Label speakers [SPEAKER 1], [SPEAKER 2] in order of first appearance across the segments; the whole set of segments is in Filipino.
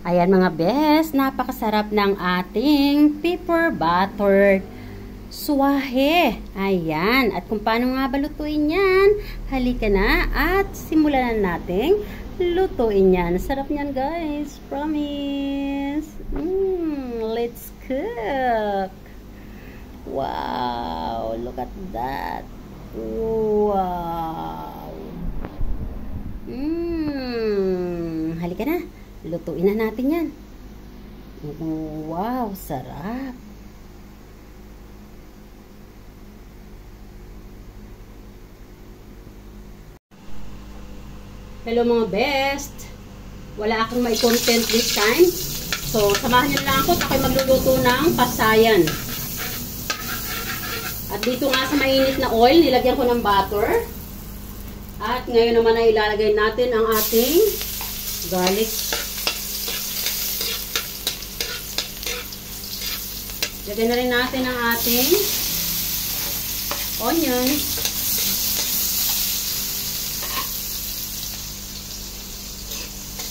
[SPEAKER 1] Ayan mga best, napakasarap ng ating pepper buttered suwahe. Ayan, at kung paano nga ba lutuin yan, halika na at simulan na natin lutuin yan. Sarap niyan guys, promise. Let's cook. Wow, look at that. Wow. Halika na. Lutuin na natin yan. Wow, sarap. Hello mga best. Wala akong may content this time. So, samahan niyo lang ako. Ako'y magluluto ng pasayan. At dito nga sa mainit na oil, nilagyan ko ng butter. At ngayon naman ay ilalagay natin ang ating garlic. Lagyan na rin natin ang ating onion.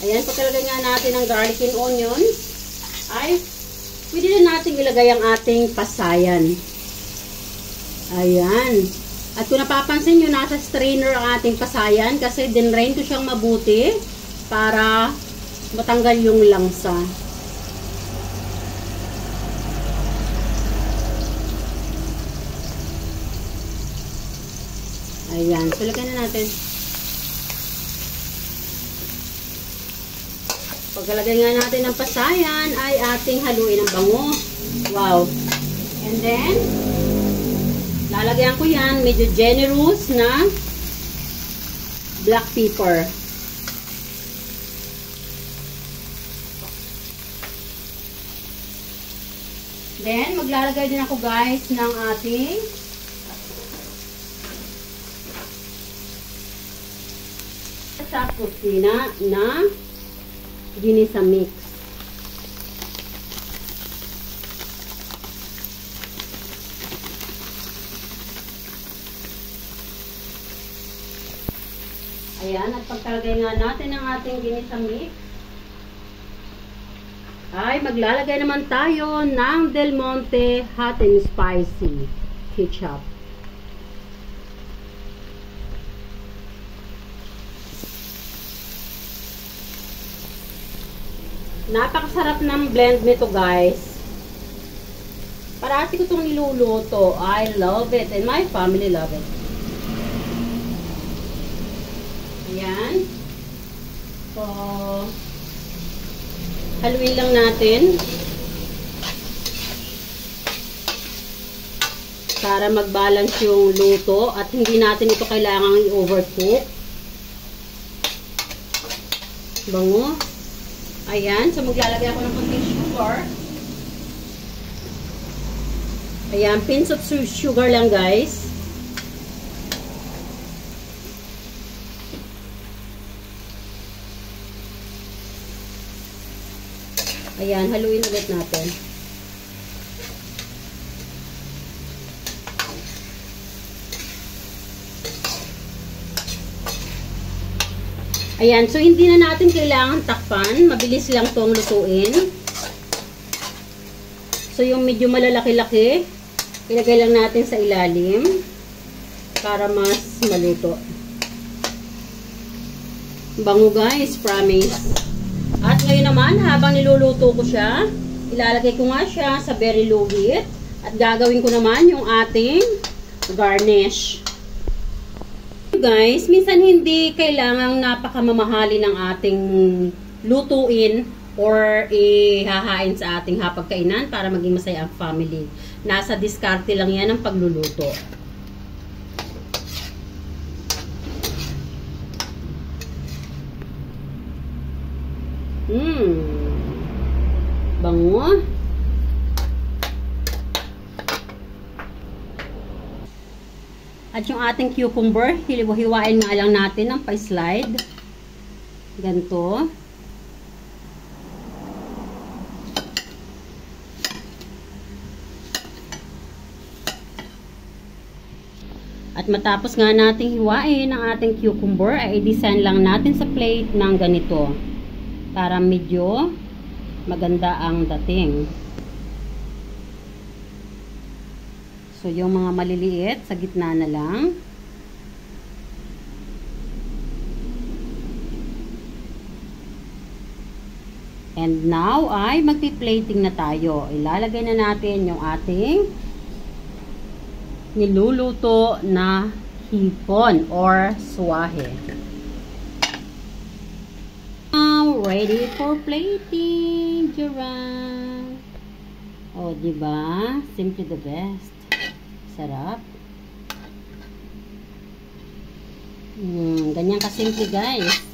[SPEAKER 1] Ayan, pagkalagay nga natin ang garlic and onion, ay pwede na natin ilagay ang ating pasayan. Ayan. At kung napapansin nyo, nasa strainer ang ating pasayan kasi dinrain ko siyang mabuti para matanggal yung langsa. Ayan. So, lagyan na natin. Pagkalagay nga natin ng pasayan, ay ating haluin ng bango. Wow. And then, lalagyan ko yan, medyo generous na black pepper. Then, maglalagay din ako guys ng ating sa kusina na ginisa mix. Ayan, at pagkalagay nga natin ang ating ginisa mix, ay maglalagay naman tayo ng Del Monte Hot and Spicy ketchup. Napakasarap ng blend nito guys. Parati ko itong niluluto. I love it and my family love it. Ayan. So, haluin lang natin para mag-balance yung luto at hindi natin ito kailangang i-overcook. Bango. Ayan. So, maglalagay ako ng konting sugar. Ayan. Pinch of sugar lang guys. Ayan, haluin ulit natin. Ayan, so hindi na natin kailangan takpan. Mabilis lang itong lutuin. So yung medyo malalaki-laki, ilagay lang natin sa ilalim para mas maluto. Bango guys, promise. At ngayon naman, habang niluluto ko siya, ilalagay ko nga siya sa very low heat. At gagawin ko naman yung ating garnish. Guys, minsan hindi kailangang napakamamahali ng ating lutuin or ihahain sa ating hapagkainan para maging masaya ang family. Nasa diskarte lang yan ang pagluluto. Bango. At yung ating cucumber, hiwain nga lang natin ng pa-slide. Ganito. At matapos nga nating hiwain ang ating cucumber, ay i-design lang natin sa plate ng ganito. Para medyo maganda ang dating. So, yung mga maliliit, sa gitna na lang. And now, ay magpi-plating na tayo. Ilalagay na natin yung ating niluluto na hipon or swahe. Now, ready for plating, Joran. O, diba? Simply the best. Sarap. Ganyan kasimple, guys.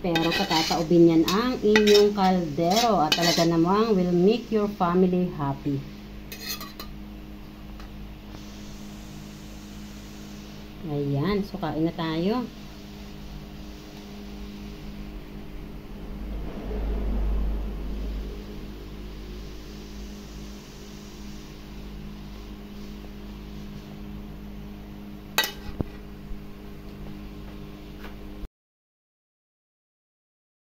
[SPEAKER 1] Pero patataubin yan ang inyong kaldero at talaga namang will make your family happy. Ayan, so kain na tayo.